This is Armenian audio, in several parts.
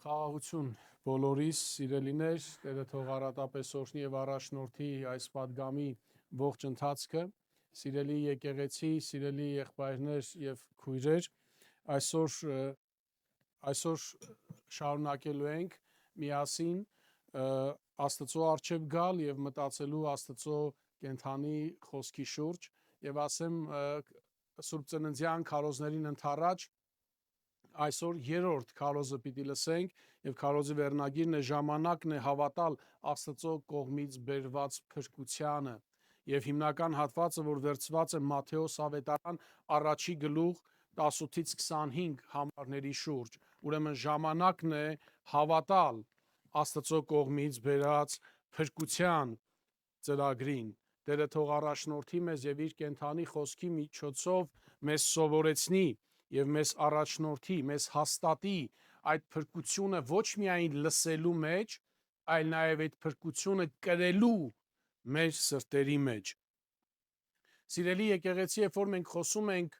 Խաղաղություն բոլորիս, սիրելիներ, Տերը թող առատապես օրհնի եւ առաջնորդի այս պատգամի ողջ ընթացքը, սիրելի եկեղեցի, սիրելի եղբայրներ եւ քույրեր, այսօր շարունակելու ենք միասին Աստծո առջև գալ եւ մտածելու Աստծո կենթանի խոսքի շուրջ եւ ասեմ Սուրբ Ծննդյան քարոզներին ընթառաջ այսօր երրորդ քարոզը պիտի լսենք եւ քարոզի վերնագիրն է ժամանակն է հավատալ Աստծո կողմից բերված փրկությանը եւ հիմնական հատվածը որ վերցված է Մատթեոս ավետարան առաջի գլուխ 18-ից 25 համարների շուրջ ուրեմն ժամանակն է հավատալ Աստծո կողմից բերած փրկության ծրագրին Տերը թող առաջնորդի մեզ եւ իր կենթանի խոսքի միջոցով մեզ սովորեցնի եւ մեզ առաջնորդի, մեզ հաստատի այդ փրկությունը ոչ միայն լսելու մեջ, այլ նաեւ այդ փրկությունը կրելու մեր սրտերի մեջ։ Սիրելի եկեղեցի, երբ որ մենք խոսում ենք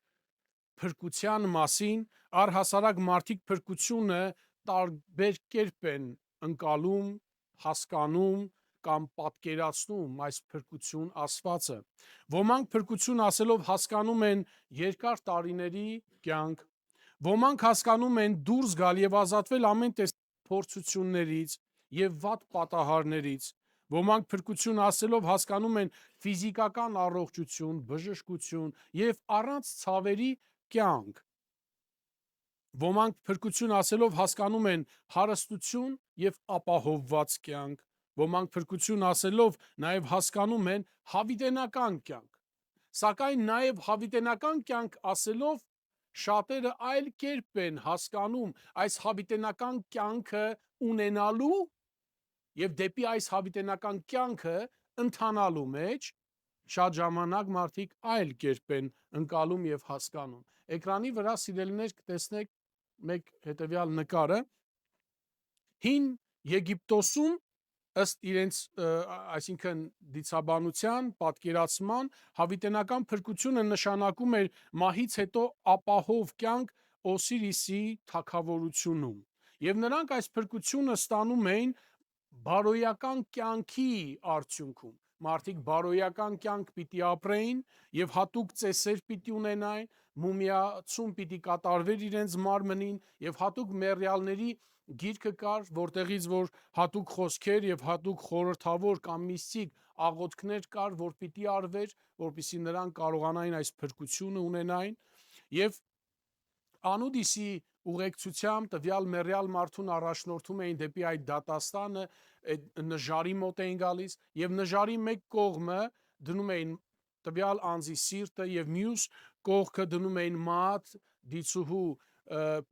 փրկության մասին, առհասարակ մարդիկ փրկությունը տարբեր կերպ են ընկալում, հասկանում կամ պատկերացնում այս փրկություն ասվածը։ Ոմանք փրկություն ասելով հասկանում են երկար տարիների կյանք, ոմանք հասկանում են դուրս գալ եւ ազատվել ամեն տեսակ փորձություններից եւ վատ պատահարներից, ոմանք փրկություն ասելով հասկանում են ֆիզիկական առողջություն, բժշկություն եւ առանց ցավերի կյանք։ Ոմանք փրկություն ասելով հասկանում են հարստություն եւ ապահովված կյանք, ոմանք փրկություն ասելով նաեւ հասկանում են հավիտենական կյանք։ Սակայն նաեւ հավիտենական կյանք ասելով շատերը այլ կերպ են հասկանում այս հավիտենական կյանքը ունենալու եւ դեպի այս հավիտենական կյանքը ընթանալու մեջ շատ ժամանակ մարդիկ այլ կերպ են ընկալում եւ հասկանում։ Էկրանի վրա սիրելիներ կտեսնեք մեկ հետեւյալ նկարը հին Եգիպտոսում ըստ իրենց այսինքն դիցաբանության պատկերացման հավիտենական փրկությունը նշանակում էր մահից հետո ապահով կյանք Օսիրիսի թագավորությունում եւ նրանք այս փրկությունը ստանում էին բարոյական կյանքի արդյունքում մարդիկ բարոյական կյանք պիտի ապրեին եւ հատուկ ծեսեր պիտի ունենային մումիացում պիտի կատարվեր իրենց մարմնին եւ հատուկ մեռյալների գիրքը կար, որտեղից որ հատուկ խոսքեր եւ հատուկ խորհրդավոր կամ միստիկ աղոթքներ կար, որ պիտի արվեր, որպեսզի նրանք կարողանային այս փրկությունը ունենային եւ Անուդիսի ուղեկցությամբ տվյալ մեռյալ մարդուն առաջնորդում էին դեպի այդ դատաստանը, այդ նժարի մոտ էին գալիս եւ նժարի մեկ կողմը դնում էին տվյալ անձի սիրտը եւ մյուս կողքը դնում էին մատ, դիցուհու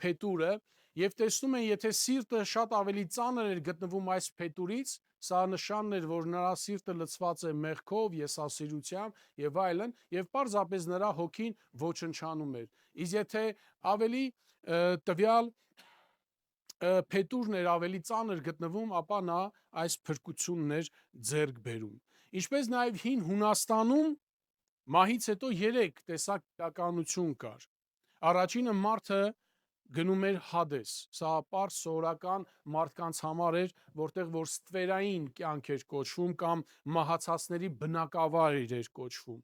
փետուրը եւ տեսնում են եթե սիրտը շատ ավելի ծանր էր գտնվում այս փետուրից սա նշանն էր որ նրա սիրտը լցված է մեղքով, եսասիրությամբ եւ այլն եւ պարզապես նրա հոգին ոչնչանում էր իսկ եթե ավելի տվյալ փետուրն էր ավելի ծանր գտնվում ապա նա այս փրկությունն էր ձեռք բերում ինչպես նաեւ հին Հունաստանում մահից հետո 3 տեսակ իրականություն կար առաջինը մարդը գնում էր Հադես, սա պարզ սովորական մարդկանց համար էր, որտեղ որ ստվերային կյանք էր կոչվում կամ մահացածների բնակավայր էր կոչվում։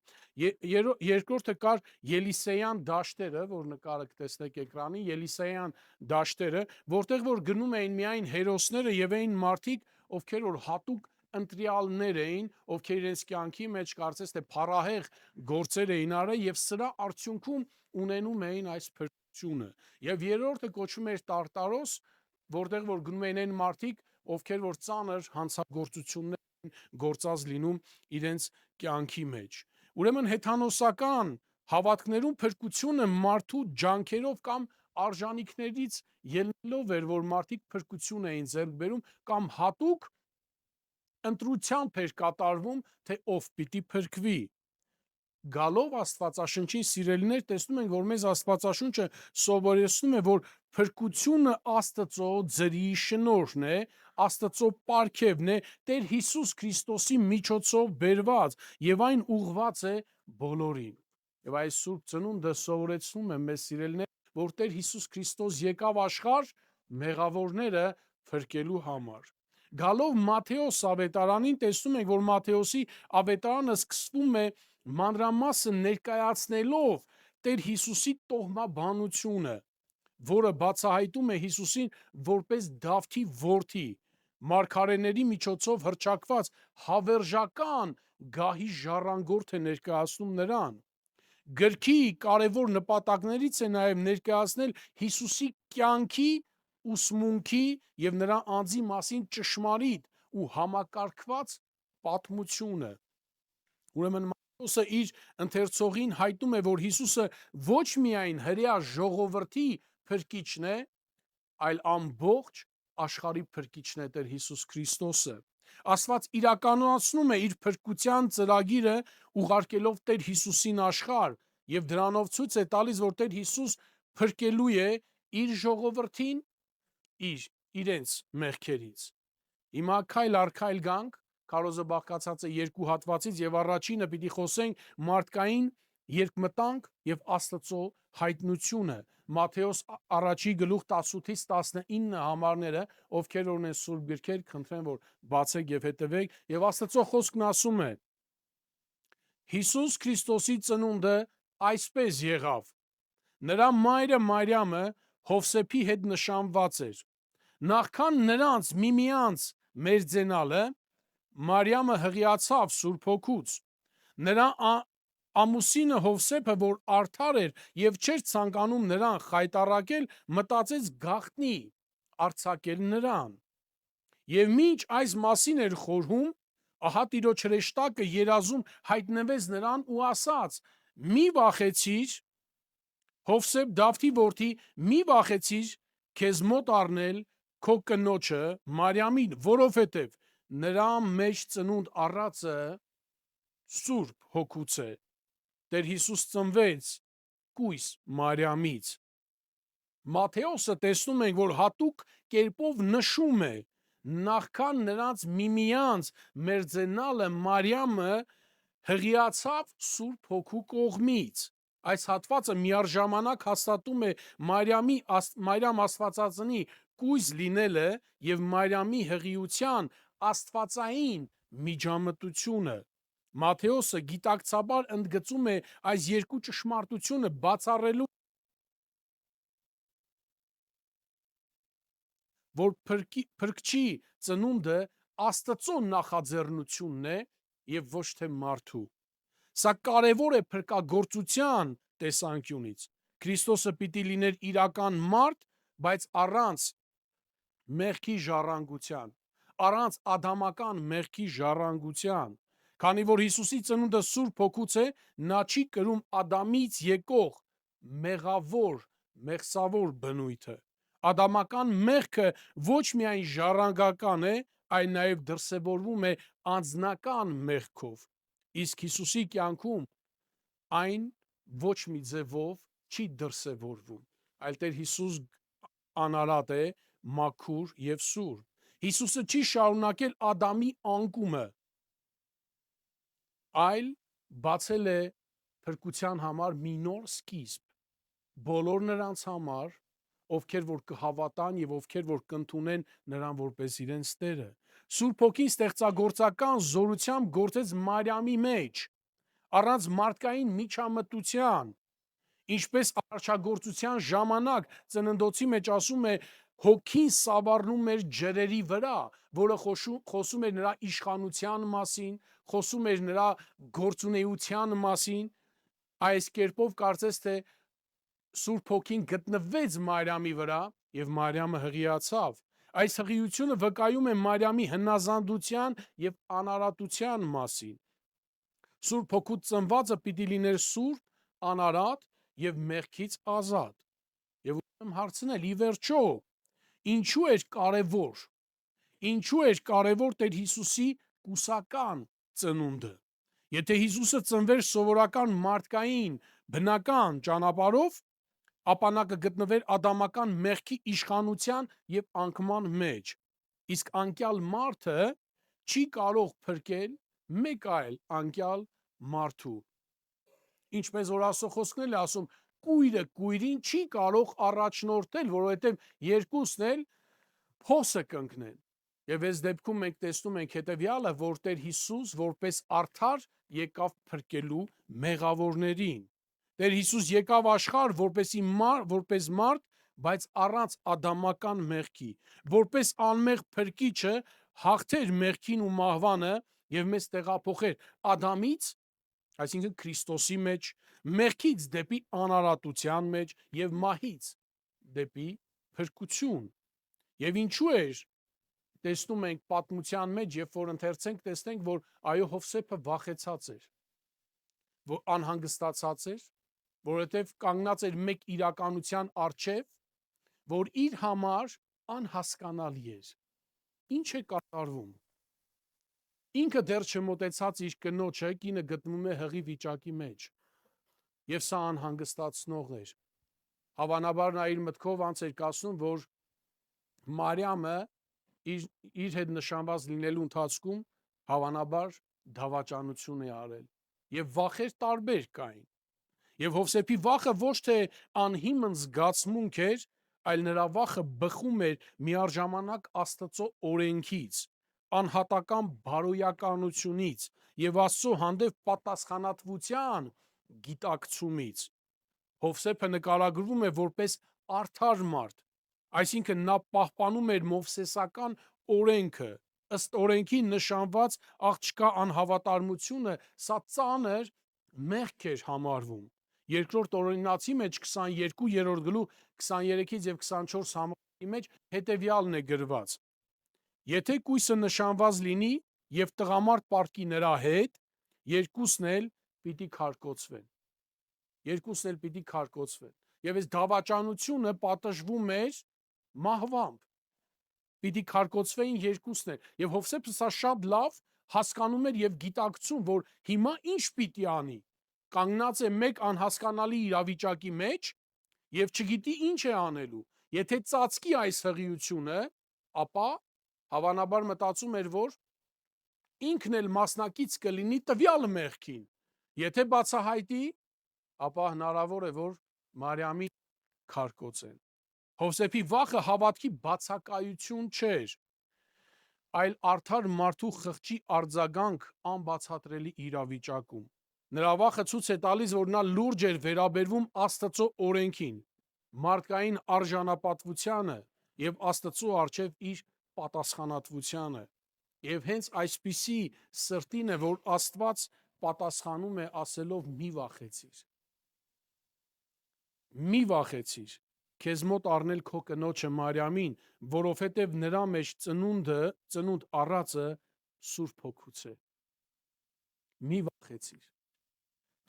Երկրորդը կար Ելիսեյան դաշտերը, որ նկարը կտեսնեք էկրանին, Ելիսեյան դաշտերը, որտեղ որ գնում էին միայն հերոսները եւ այն մարդիկ, ովքեր որ հատուկ ընտրյալներ էին, ովքեր իրենց կյանքի մեջ կարծես թե փառահեղ գործեր էին արել եւ սրա արդյունքում ունենում էին այս փրկությունը։ Եվ երրորդը կոչվում էր Տարտարոս, որտեղ որ գնում էին այն մարդիկ, ովքեր որ ծանր հանցագործություններ գործած լինում իրենց կյանքի մեջ։ Ուրեմն հեթանոսական հավատքներում փրկությունը մարդու ջանքերով կամ արժանինքներից ելնելով էր, որ մարդիկ փրկություն էին ձեռք բերում կամ հատուկ ընտրությամբ էր կատարվում, թե ով պիտի փրկվի։ Գալով Աստվածաշնչին սիրելիներ տեսնում ենք, որ մեզ Աստվածաշունչը սովորեցնում է, որ փրկությունը Աստծո ձրի շնորհն է, Աստծո պարգևն է, Տեր Հիսուս Քրիստոսի միջոցով բերված եւ այն ուղղված է բոլորին։ Եվ այս Սուրբ Ծնունդը սովորեցնում է մեզ սիրելիներ, որ Տեր Հիսուս Քրիստոս եկավ աշխարհ մեղավորները փրկելու համար։ Գալով Մատթեոս ավետարանին տեսնում ենք, որ Մատթեոսի ավետարանը սկսվում է մանրամասն ներկայացնելով Տեր Հիսուսի տոհմաբանությունը, որը բացահայտում է Հիսուսին որպես Դավթի որդի, մարգարեների միջոցով հռչակված հավերժական գահի ժառանգորդ է ներկայացնում նրան։ Գրքի կարևոր նպատակներից է նաև ներկայացնել Հիսուսի կյանքի, ուսմունքի եւ նրա անձի մասին ճշմարիտ ու համակարգված պատմությունը։ Ուրեմն Մատթեոսը իր ընթերցողին հայտնում է, որ Հիսուսը ոչ միայն հրեա ժողովրդի փրկիչն է, այլ ամբողջ աշխարհի փրկիչն է Տեր Հիսուս Քրիստոսը։ Աստված իրականացնում է իր փրկության ծրագիրը ուղարկելով Տեր Հիսուսին աշխարհ եւ դրանով ցույց է տալիս, որ Տեր Հիսուս փրկելու է իր ժողովրդին իրենց մեղքերից։ Հիմա քայլ առ քայլ գանք, քարոզը բաղկացած է երկու հատվածից եւ առաջինը պիտի խոսենք մարդկային երկմտանք եւ Աստծո հայտնությունը։ Մատթեոս առաջի գլուխ 18-ից 19 համարները, ովքեր ունեն սուրբ գրքեր, խնդրեմ որ բացեք եւ հետևեք, եւ Աստծո խոսքն ասում է. Հիսուս Քրիստոսի ծնունդը այսպես եղավ. նրա մայրը Մարիամը Հովսեփի հետ նշանված էր։ Նախքան նրանց միմյանց մերձենալը, Մարիամը հղիացավ Սուրբ Հոգուց։ Նրա ամուսինը Հովսեփը, որ արդար էր եւ չէր ցանկանում նրան խայտառակել, մտածեց գաղտնի արձակել նրան։ Եվ մինչ այս մասին էր խորհում, ահա Տիրոջ հրեշտակը երազում հայտնվեց նրան ու ասաց. մի վախեցիր, Հովսեփ Դավթի որդի, մի վախեցիր քեզ մոտ առնել քո կնոջը Մարիամին, որովհետև նրա մեջ ծնունդ առածը Սուրբ Հոգուց է։ Տեր Հիսուս ծնվեց կույս Մարիամից։ Մատթեոսը տեսնում ենք, որ հատուկ կերպով նշում է նախքան նրանց միմյանց մերձենալը Մարիամը հղիացավ Սուրբ Հոգու կողմից։ Այս հատվածը միառժամանակ հաստատում է Մարիամ Աստվածածնի կույս լինելը եւ Մարիամի հղիության աստվածային միջամտությունը։ Մատթեոսը գիտակցաբար ընդգծում է այս երկու ճշմարտությունը բացառելու, որ փրկչի ծնունդը Աստծո նախաձեռնությունն է եւ ոչ թե մարդու։ Սա կարևոր է փրկագործության տեսանկյունից։ Քրիստոսը պիտի լիներ իրական մարդ, բայց առանց մեղքի ժառանգության, առանց ադամական մեղքի ժառանգության։ Քանի որ Հիսուսի ծնունդը Սուրբ Հոգուց է, նա չի կրում Ադամից եկող մեղավոր, մեղսավոր բնույթը։ Ադամական մեղքը ոչ միայն ժառանգական է, այլ նաև դրսևորվում է անձնական մեղքով։ Իսկ Հիսուսի կյանքում այն ոչ մի ձևով չի դրսևորվում, այլ Տեր Հիսուս անարատ է, մաքուր եւ սուրբ։ Հիսուսը չի շարունակել Ադամի անկումը, այլ բացել է փրկության համար մի նոր սկիզբ բոլոր նրանց համար, ովքեր որ կհավատան եւ ովքեր որ կընդունեն նրան որպես իրենց Տերը։ Սուրբ Հոգին ստեղծագործական զորությամբ գործեց Մարիամի մեջ, առանց մարդկային միջամտության, ինչպես արարչագործության ժամանակ ծննդոցի մեջ ասում է, Հոգին սավառնում էր ջրերի վրա, որը խոսում էր նրա իշխանության մասին, խոսում էր նրա գործունեության մասին։ Այս կերպով կարծես թե Սուրբ Հոգին գտնվեց Մարիամի վրա եւ Մարիամը հղիացավ։ Այս հղիությունը վկայում է Մարիամի հնազանդության եւ անարատության մասին։ Սուրբ Հոգուց ծնվածը պիտի լիներ սուրբ, անարատ եւ մեղքից ազատ։ Եվ ուզում հարցնել, ի վերջո, ինչու էր կարևոր Տեր Հիսուսի կուսական ծնունդը։ Եթե Հիսուսը ծնվեր սովորական մարդկային բնական ճանապարհով, ապա նա կգտնվեր ադամական մեղքի իշխանության եւ անկման մեջ։ Իսկ անկյալ մարդը չի կարող փրկել մեկ այլ անկյալ մարդու։ Ինչպես որ Աստծո խոսքն է ասում, կույրը կույրին չի կարող առաջնորդել, որովհետև երկուսն էլ փոսը կընկնեն։ Եվ այս դեպքում մենք տեսնում ենք հետևյալը, որ Տեր Հիսուս որպես արդար եկավ փրկելու մեղավորներին։ Տեր Հիսուս եկավ աշխարհ որպես մարդ, բայց առանց ադամական մեղքի, որպես անմեղ փրկիչը հաղթեր մեղքին ու մահվանը եւ մեզ տեղափոխեր Ադամից, այսինքն Քրիստոսի մեջ, մեղքից դեպի անարատության մեջ եւ մահից դեպի փրկություն։ Եվ ինչու էր տեսնում ենք պատմության մեջ, երբ որ ընթերցենք, տեսնենք, որ այո, Հովսեփը վախեցած էր, որ անհանգստացած էր, որովհետև կանգնած էր մեկ իրականության առջև, որ իր համար անհասկանալի էր։ Ինչ է կատարվում։ Ինքը դեռ չմոտեցած իր կնոջը, կինը գտնվում է հղի վիճակի մեջ, եւ սա անհանգստացնող էր։ Հավանաբար նա իր մտքով անց էր կասում, որ Մարիամը իր հետ նշանված լինելու ընթացքում հավանաբար դավաճանություն է արել եւ վախեր տարբեր կային։ Եվ Հովսեփի վախը ոչ թե անհիմն զգացմունք էր, այլ նրա վախը բխում էր միառժամանակ Աստծո օրենքից, անհատական բարոյականությունից եւ Աստծո հանդեպ պատասխանատվության գիտակցումից։ Հովսեփը նկարագրվում է որպես արդար մարդ, այսինքն նա պահպանում էր մովսեսական օրենքը, ըստ օրենքի նշանված աղջկա անհավատարմությունը սա ծանր մեղք էր համարվում։ Երկրորդ օրինացի մեջ 22-րդ գլուխ 23-ից եւ 24 համարի մեջ հետեւյալն է գրված. Եթե կույսը նշանված լինի եւ տղամարդ պարտքի նրա հետ, երկուսն էլ պիտի քարկոծվեն։ Երկուսն էլ պիտի քարկոծվեն։ Եվ այս դավաճանությունը պատժվում էր մահվամբ։ Պիտի քարկոծվեին երկուսն էլ։ Եվ Հովսեփը սա շատ լավ հասկանում էր եւ գիտակցում, որ հիմա ինչ պիտի անի։ Կանգնած է մեկ անհասկանալի իրավիճակի մեջ եւ չգիտի ինչ է անելու։ Եթե ծածկի այս հղիությունը, ապա հավանաբար մտածում էր, որ ինքն էլ մասնակից կլինի տվյալ մեղքին։ Եթե բացահայտի, ապա հնարավոր է, որ Մարիամի քարկոծեն։ Հովսեփի վախը հավատքի բացակայություն չէր, այլ արդար մարդու խղճի արձագանք անբացատրելի իրավիճակում։ Նրա վախը ցույց է տալիս, որ նա լուրջ էր վերաբերվում Աստծո օրենքին, մարդկային արժանապատվությանը եւ Աստծո առջև իր պատասխանատվությանը։ Եվ հենց այսպիսի սրտին է, որ Աստված պատասխանում է ասելով՝ մի վախեցիր։ Մի վախեցիր, քեզ մոտ առնել քո կնոջը Մարիամին, որովհետև նրա մեջ ծնունդ առածը Սուրբ Հոգուց է։ Մի վախեցիր։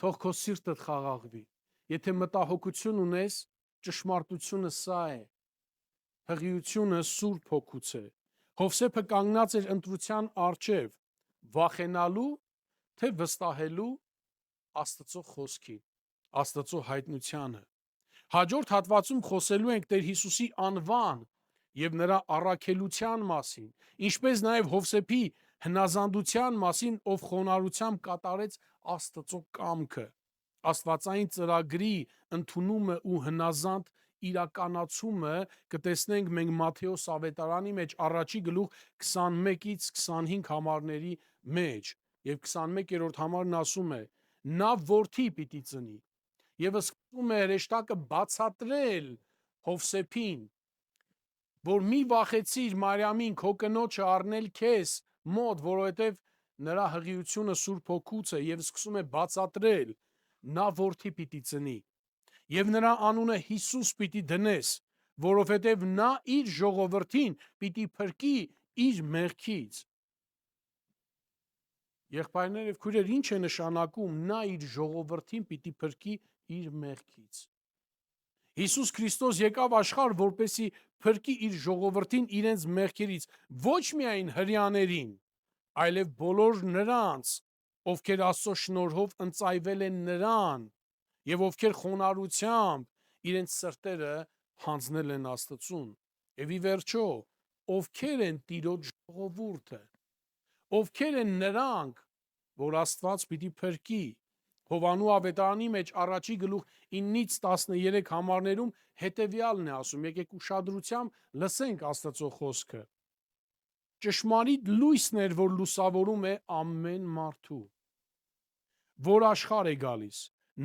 Թող քո սիրտդ խաղաղվի։ Եթե մտահոգություն ունես, ճշմարտությունը սա է։ Հղիությունը Սուրբ Հոգուց է։ Հովսեփը կանգնած էր ընտրության առջև, վախենալու, թե վստահելու Աստծո խոսքին, Աստծո հայտնությանը։ Հաջորդ հատվածում խոսելու ենք Տեր Հիսուսի անվան եւ նրա առաքելության մասին, ինչպես նաեւ Հովսեփի հնազանդության մասին, ով խոնարհությամբ կատարեց Աստծո կամքը, Աստվածային ծրագրի ընդունումը ու հնազանդ իրականացումը կտեսնենք մենք Մատթեոս ավետարանի մեջ առաջի գլուխ 21-ից 25 համարների մեջ, եւ 21-րդ համարն ասում է. նա որդի պիտի ծնի, եւ սկսում է հրեշտակը բացատրել Հովսեփին, որ մի վախեցիր Մարիամին, քո կնոջը առնել քեզ մոտ, որովհետև նրա հղիությունը Սուրբ Հոգուց է, եւ սկսում է բացատրել, նա որդի պիտի ծնի, եւ նրա անունը Հիսուս պիտի դնես, որովհետև նա իր ժողովրդին պիտի փրկի իր մեղքից։ Եղբայրներ եւ քույրեր, ինչ է նշանակում նա իր ժողովրդին պիտի փրկի իր մեղքից։ Հիսուս Քրիստոս եկավ աշխարհ, որպեսզի փրկի իր ժողովրդին իրենց մեղքերից, ոչ միայն հրեաներին, այլև բոլոր նրանց, ովքեր Աստծո շնորհով ընծայվել են նրան եւ ովքեր խոնարհությամբ իրենց սրտերը հանձնել են Աստծուն։ Եվ ի վերջո, ովքեր են Տիրոջ ժողովուրդը, ովքեր են նրանք, որ Աստված պիտի փրկի, Հովանու ավետարանի մեջ առաջի գլուխ 9-ից 13 համարներում հետևյալն է ասում, եկեք ուշադրությամբ լսենք Աստծո խոսքը։ Ճշմարիտ լույսն էր, որ լուսավորում է ամեն մարդու, որ աշխարհ է գալիս,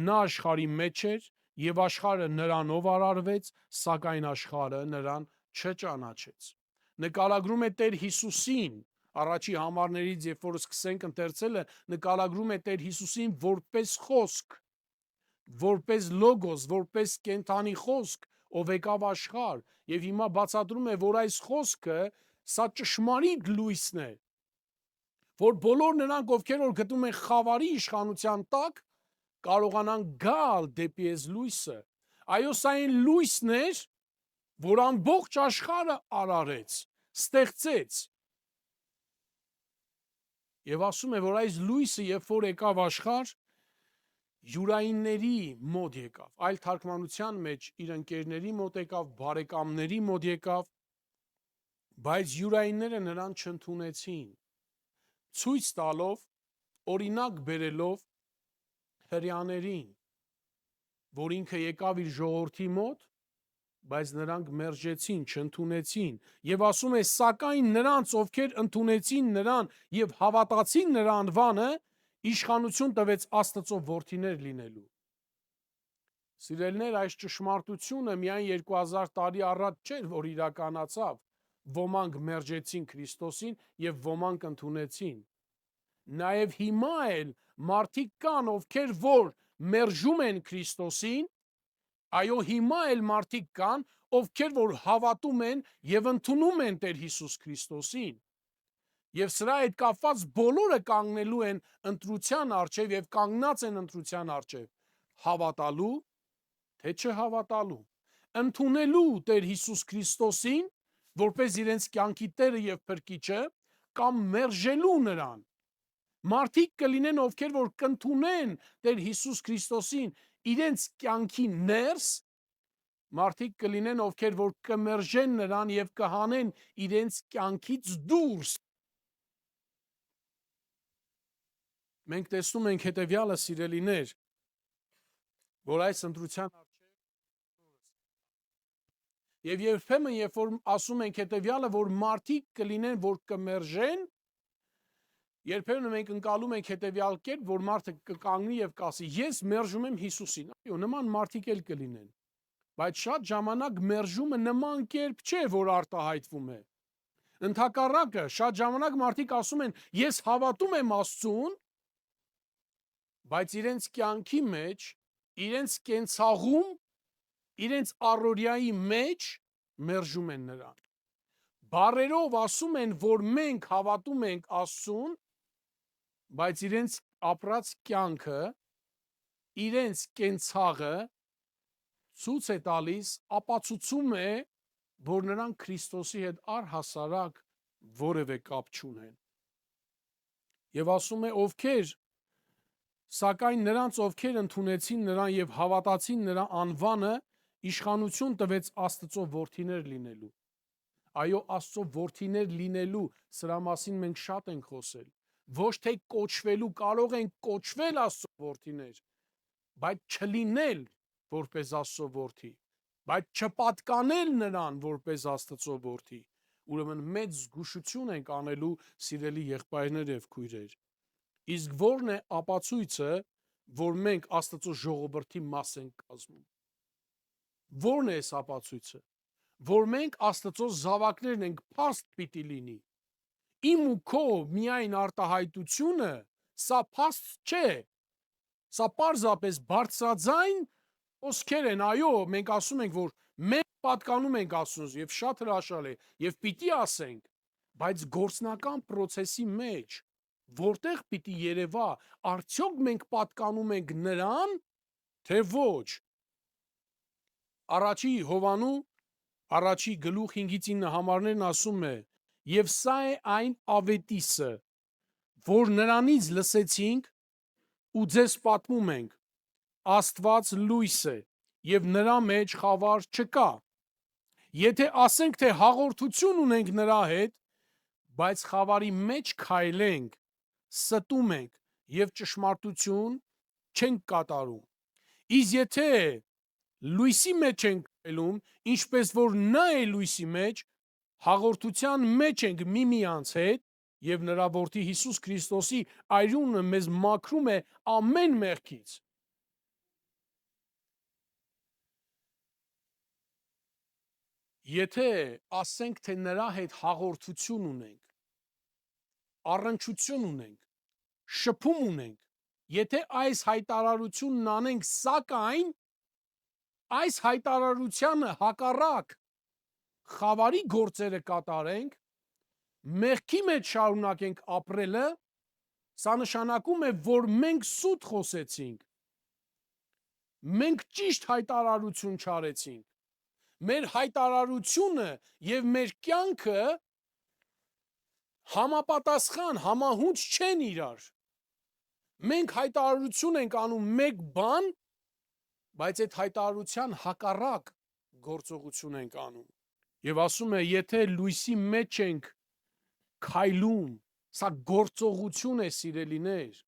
նա աշխարհի մեջ էր եւ աշխարհը նրանով արարվեց, սակայն աշխարհը նրան չճանաչեց։ Նկարագրում է Տեր Հիսուսին, առաջի համարներից, երբ որ սկսենք ընթերցելը, նկարագրում է Տեր Հիսուսին որպես խոսք, որպես լոգոս, որպես կենթանի խոսք, ով եկավ աշխարհ, եւ հիմա բացատրում է, որ այս խոսքը սա ճշմարիտ լույսն է, որ բոլոր նրանք, ովքեր որ գտնում են խավարի իշխանության տակ, կարողանան գալ դեպի այս լույսը։ Այո, սա այն լույսն էր, որ ամբողջ աշխարհը արարեց, ստեղծեց։ Եվ ասում է, որ այս լույսը, երբ որ եկավ աշխարհ, յուրայինների մոտ եկավ, այլ թարգմանության մեջ իր ընկերների մոտ եկավ, բարեկամների մոտ եկավ, բայց յուրայինները նրան չընդունեցին, ցույց տալով, օրինակ բերելով հրեաներին, որ ինքը եկավ իր ժողովրդի մոտ, բայց նրանք մերժեցին, չընդունեցին, եւ ասում է, սակայն նրանց, ովքեր ընդունեցին նրան եւ հավատացին նրա անվանը, իշխանություն տվեց Աստծո որդիներ լինելու։ Սիրելիներ, այս ճշմարտությունը միայն 2000 տարի առաջ չէր, որ իրականացավ, ոմանք մերժեցին Քրիստոսին եւ ոմանք ընդունեցին։ Նաեւ հիմա էլ մարդիկ կան, ովքեր որ մերժում են Քրիստոսին, այո, հիմա էլ մարդիկ կան, ովքեր որ հավատում են եւ ընդունում են Տեր Հիսուս Քրիստոսին։ Եվ սրա հետ կապված բոլորը կանգնելու են ընտրության առջև եւ կանգնած են ընտրության առջև, հավատալու թե չհավատալու, ընդունելու Տեր Հիսուս Քրիստոսին, որպես իրենց կյանքի Տերը եւ Փրկիչը, կամ մերժելու նրան։ Մարդիկ կլինեն, ովքեր որ կընդունեն Տեր Հիսուս Քրիստոսին իրենց կյանքի ներս, մարդիկ կլինեն, ովքեր որ կմերժեն նրան եւ կհանեն իրենց կյանքից դուրս։ Մենք տեսնում ենք հետևյալը, սիրելիներ, որ այս ընտրության եւ երբեմն, երբ որ ասում ենք հետևյալը, որ մարդիկ կլինեն, որ կմերժեն, երբեմն մենք ընկալում ենք հետևյալ կերպ, որ մարդը կկանգնի եւ կասի. ես մերժում եմ Հիսուսին։ Այո, նման մարդիկ էլ կլինեն։ Բայց շատ ժամանակ մերժումը նման կերպ չէ, որ արտահայտվում է։ Ընդհակառակը, շատ ժամանակ մարդիկ ասում են. ես հավատում եմ Աստծուն, բայց իրենց կյանքի մեջ, իրենց կենցաղում, իրենց առօրյայի մեջ մերժում են նրան։ Բառերով ասում են, որ մենք հավատում ենք Աստծուն, բայց իրենց ապրած կյանքը, իրենց կենցաղը ցույց է տալիս, ապացուցում է, որ նրանք Քրիստոսի հետ առհասարակ որևէ կապ չունեն։ Եվ ասում է, ովքեր, սակայն նրանց, ովքեր ընդունեցին նրան եւ հավատացին նրա անվանը, իշխանություն տվեց Աստծո որդիներ լինելու։ Այո, Աստծո որդիներ լինելու, սրա մասին մենք շատ ենք խոսել։ Ոչ թե կոչվելու, կարող են կոչվել Աստծո որդիներ, բայց չլինել որպես Աստծո որդի, բայց չպատկանել նրան որպես Աստծո որդի։ Ուրեմն մեծ զգուշություն ենք անելու, սիրելի եղբայրներ եւ քույրեր։ Իսկ ո՞րն է ապացույցը, որ մենք Աստծո ժողովրդի մաս ենք կազմում։ Ո՞րն է այս ապացույցը, որ մենք Աստծո զավակներն ենք, փաստ պիտի լինի։ Իմ ու քո միայն արտահայտությունը սա փաստ չէ, սա պարզապես բարձրաձայն խոսքեր են, այո, մենք ասում ենք, որ մենք պատկանում ենք Աստծուն եւ շատ հրաշալի է եւ պիտի ասենք, բայց գործնական process-ի մեջ որտեղ պիտի երևա, արդյոք մենք պատկանում ենք նրան, թե ոչ։ Առաջի Հովանու առաջի գլուխ 5-ից 9 համարներն ասում է. եւ սա է այն ավետիսը, որ նրանից լսեցինք ու ձեզ պատմում ենք, Աստված լույս է եւ նրա մեջ խավար չկա։ Եթե ասենք, թե հաղորդություն ունենք նրա հետ, բայց խավարի մեջ քայլենք, ստում ենք եւ ճշմարտություն չենք կատարում։ Իսկ եթե լույսի մեջ ենք ելում, ինչպես որ նա է լույսի մեջ, հաղորդության մեջ ենք միմյանց հետ եւ նրա որդի Հիսուս Քրիստոսի այրունը մեզ մաքրում է ամեն մեղքից։ Եթե ասենք թե նրա հետ հաղորդություն ունենք, առնչություն ունենք, շփում ունենք, եթե այս հայտարարությունն անենք, սակայն այս հայտարարությանը հակառակ խավարի գործերը կատարենք, մեղքի մեջ շարունակենք ապրելը, սա նշանակում է, որ մենք սուտ խոսեցինք, մենք ճիշտ հայտարարություն չարեցինք, մեր հայտարարությունը եւ մեր կյանքը համապատասխան, համահունչ չեն իրար։ Մենք հայտարարություն ենք անում մեկ բան, բայց այդ հայտարարության հակառակ գործողություն ենք անում։ Եվ ասում է, եթե լույսի մեջ ենք քայլում, սա գործողություն է, սիրելիներ,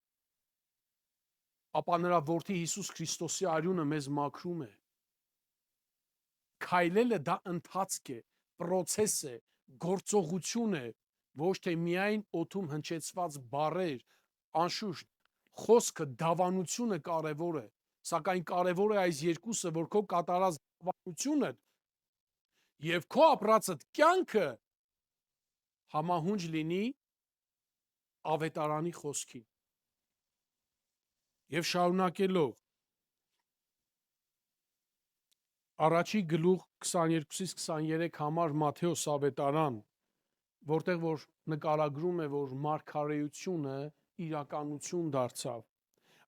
ապա նրա որդի Հիսուս Քրիստոսի արյունը մեզ մաքրում է։ Քայլելը դա ընթացք է, պրոցես է, գործողություն է, ոչ թե միայն օդում հնչեցված բառեր, անշուշտ, խոսքը, դավանությունը կարևոր է, սակայն կարևոր է այս երկուսը, որ քո կատարած դավանությունը եւ քո ապրածդ կյանքը համահունչ լինի ավետարանի խոսքին։ Եվ շարունակելով առաջի գլուխ 22-ից 23 համար Մատթեոս ավետարան, որտեղ որ նկարագրում է, որ մարգարեությունը իրականություն դարձավ։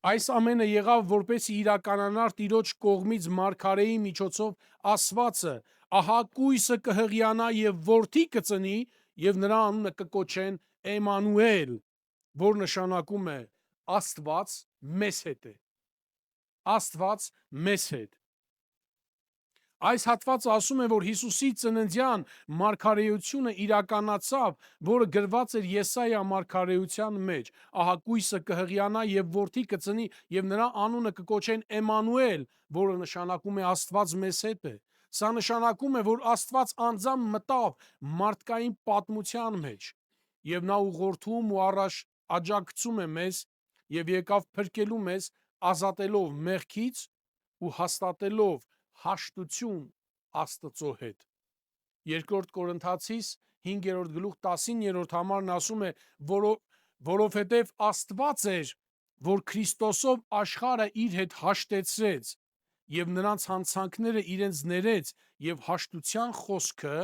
Այս ամենը եղավ, որպեսզի իրականանար Տիրոջ կողմից մարգարեի միջոցով ասվածը, ահա կույսը կհղիանա եւ որդի կծնի եւ նրա անունը կկոչեն Էմանուել, որ նշանակում է Աստված մեզ հետ է։ Աստված մեզ հետ։ Այս հատվածը ասում է, որ Հիսուսի ծննդյան մարգարեությունը իրականացավ, որը գրված էր Եսայա մարգարեության մեջ։ Ահա կույսը կհղիանա եւ որդի կծնի եւ նրա անունը կկոչեն Էմանուել, որը նշանակում է Աստված մեզ հետ է։ Սա նշանակում է, որ Աստված անձամբ մտավ մարդկային պատմության մեջ եւ նա ուղղորդում ու աջակցում է մեզ եւ եկավ փրկելու մեզ, ազատելով մեղքից ու հաստատելով հաշտություն Աստծո հետ։ Երկրորդ Կորինթացիս 5-րդ գլուխ 19-րդ համարն ասում է, որովհետև Աստված էր, որ Քրիստոսով աշխարհը իր հետ հաշտեցրեց եւ նրանց հանցանքները իրենց ներեց եւ հաշտության խոսքը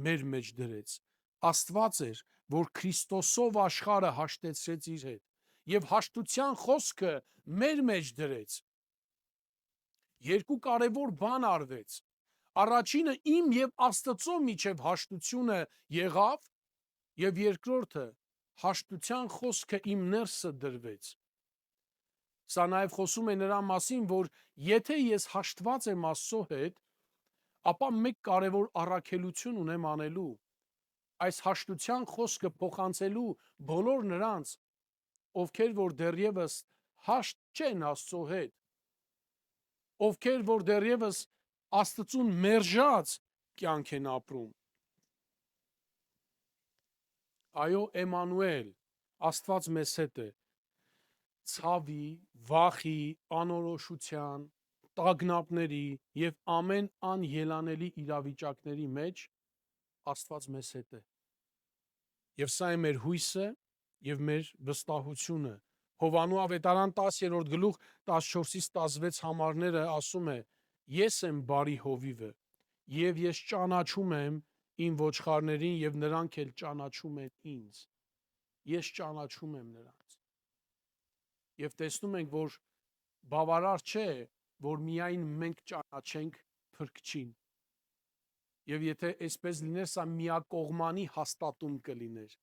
մեր մեջ դրեց։ Աստված էր, որ Քրիստոսով աշխարհը հաշտեցրեց իր հետ եւ հաշտության խոսքը մեր մեջ դրեց։ Երկու կարևոր բան արվեց։ Առաջինը իմ եւ Աստծո միջև հաշտությունը եղավ եւ երկրորդը հաշտության խոսքը իմ ներսը դրվեց։ Սա նաեւ խոսում է նրա մասին, որ եթե ես հաշտված եմ Աստծո հետ, ապա մեկ կարևոր առաքելություն ունեմ անելու։ Այս հաշտության խոսքը փոխանցելու բոլոր նրանց, ովքեր որ դեռևս հաշտ չեն Աստծո հետ, ովքեր որ դեռևս Աստծուն մերժած կյանք են ապրում։ Այո, Էմանուել, Աստված մեզ հետ է։ Ցավի, վախի, անորոշության, տագնապների եւ ամեն անելանելի իրավիճակների մեջ Աստված մեզ հետ է։ Եվ սա է մեր հույսը եւ մեր վստահությունը։ Հովանու ավետարան 10-րդ գլուխ 14-ից 16 համարները ասում է. Ես եմ բարի հովիվը, եւ ես ճանաչում եմ իմ ոչխարներին եւ նրանք էլ ճանաչում են ինձ։ Ես ճանաչում եմ նրանց։ Եվ տեսնում ենք, որ բավարար չէ, որ միայն մենք ճանաչենք Փրկչին։ Եվ եթե այսպես լիներ, սա միակողմանի հաստատում կլիներ,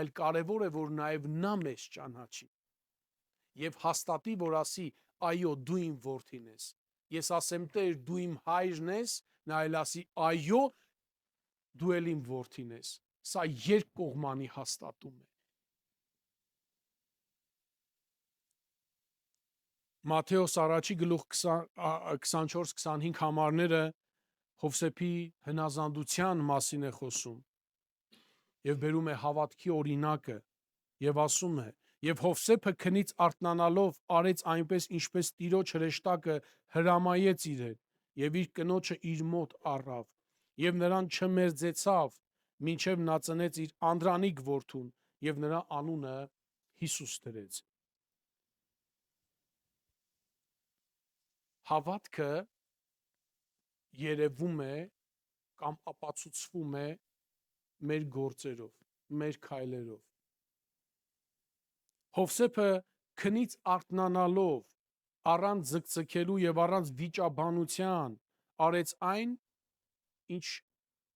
այլ կարևոր է, որ նաև նա մեզ ճանաչի եւ հաստատի, որ ասի, այո, դու իմ որդին ես։ Ես ասեմ, Տեր, դու իմ հայրն ես, նա էլ ասի, այո, դու էլ իմ որդին ես։ Սա երկկողմանի հաստատում է։ Մատթեոս առաջի գլուխ 24-25 համարները Հովսեփի հնազանդության մասին է խոսում եւ բերում է հավատքի օրինակը եւ ասում է. «Եվ Հովսեփը քնից արթնանալով արեց այնպես, ինչպես Տիրոջ հրեշտակը հրամայեց իրեն, եւ իր կնոջը իր մոտ առավ, եւ նրան չմերձեցավ, մինչեւ նա ծնեց իր անդրանիկ որդուն, եւ նրա անունը Հիսուս դրեց»։ Հավատքը երևում է կամ ապացուցվում է մեր գործերով, մեր քայլերով։ Հովսեփը քնից արթնանալով, առանց ձգձգելու եւ առանց վիճաբանության արեց այն, ինչ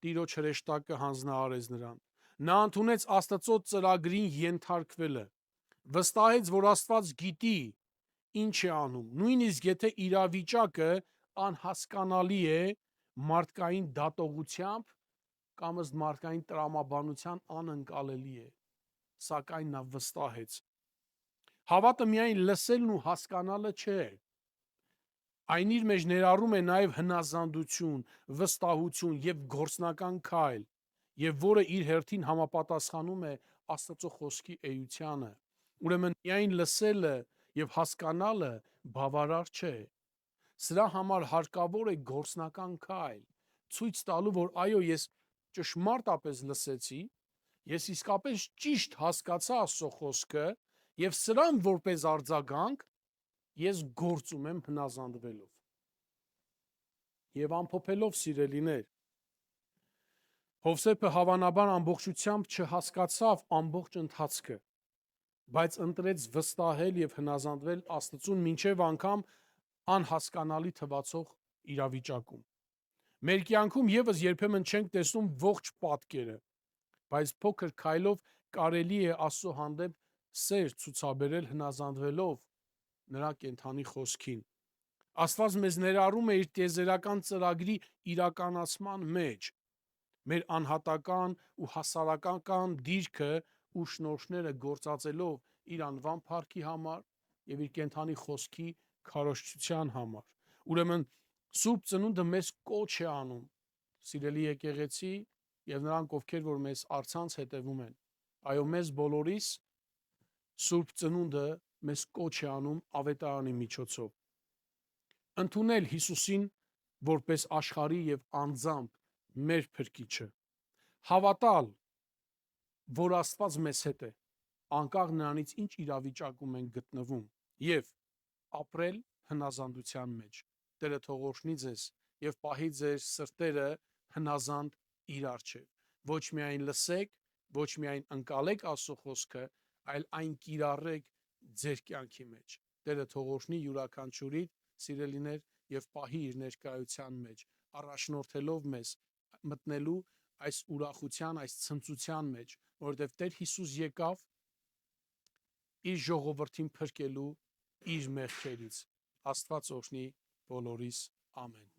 Տիրոջ հրեշտակը հանձնարարեց նրան։ Նա ընդունեց Աստծո ծրագրին ենթարկվելը, վստահեց, որ Աստված գիտի ինչ է անում, նույնիսկ եթե իրավիճակը անհասկանալի է մարդկային դատողությամբ կամ ըստ մարդկային տրամաբանության անընկալելի է, սակայն նա վստահեց։ Հավատը միայն լսելն ու հասկանալը չէ։ Այն իր մեջ ներառում է նաև հնազանդություն, վստահություն եւ գործնական քայլ, եւ որը իր հերթին համապատասխանում է Աստծո խոսքի էությանը։ Ուրեմն միայն լսելը եւ հասկանալը բավարար չէ։ Սրա համար հարկավոր է գործնական քայլ, ցույց տալու, որ այո, ես ճշմարտապես լսեցի, ես իսկապես ճիշտ հասկացա Աստծո խոսքը եւ սրան որպես արձագանք ես գործում եմ հնազանդվելով եւ ամփոփելով, սիրելիներ, Հովսեփը հավանաբար ամբողջությամբ չհասկացավ ամբողջ ընթացքը, բայց ընտրեց վստահել եւ հնազանդվել Աստծուն մինչեւ անգամ անհասկանալի թվացող իրավիճակում։ Մեր կյանքում եւս երբեմն չենք տեսնում ողջ պատկերը, բայց փոքր քայլով կարելի է Աստծո հանդեպ սեր ցուցաբերել հնազանդվելով նրա կենթանի խոսքին։ Աստված մեզ ներառում է իր տիեզերական ծրագրի իրականացման մեջ։ Մեր անհատական ու հասարակական դիրքը ու շնորհները գործածելով իր անվան փառքի համար եւ իր կենթանի խոսքի քարոզչության համար։ Ուրեմն Սուրբ Ծնունդը մեզ կոչ է անում, սիրելի եկեղեցի եւ նրանք, ովքեր որ մեզ առցանց հետևում են։ Այո, մեզ բոլորիս Սուրբ Ծնունդը մեզ կոչ է անում ավետարանի միջոցով ընդունել Հիսուսին որպես աշխարհի եւ անձամբ մեր փրկիչը, հավատալ, որ Աստված մեզ հետ է, անկախ նրանից ինչ իրավիճակում ենք գտնվում, եւ ապրել հնազանդության մեջ։ Տերը թող օրհնի ձեզ եւ պահի ձեր սրտերը հնազանդ իր առջև։ Ոչ միայն լսեք, ոչ միայն ընկալեք Աստծո խոսքը, այլ այն կիրառեք ձեր կյանքի մեջ։ Տերը թող օրհնի յուրաքանչյուրիդ, սիրելիներ, եւ պահի իր ներկայության մեջ, առաջնորդելով մեզ մտնելու այս ուրախության, այս ցնծության մեջ, որովհետեւ Տեր Հիսուս եկավ իր ժողովրդին փրկելու իր մեղքերից։ Աստված օրհնի բոլորիս, ամեն։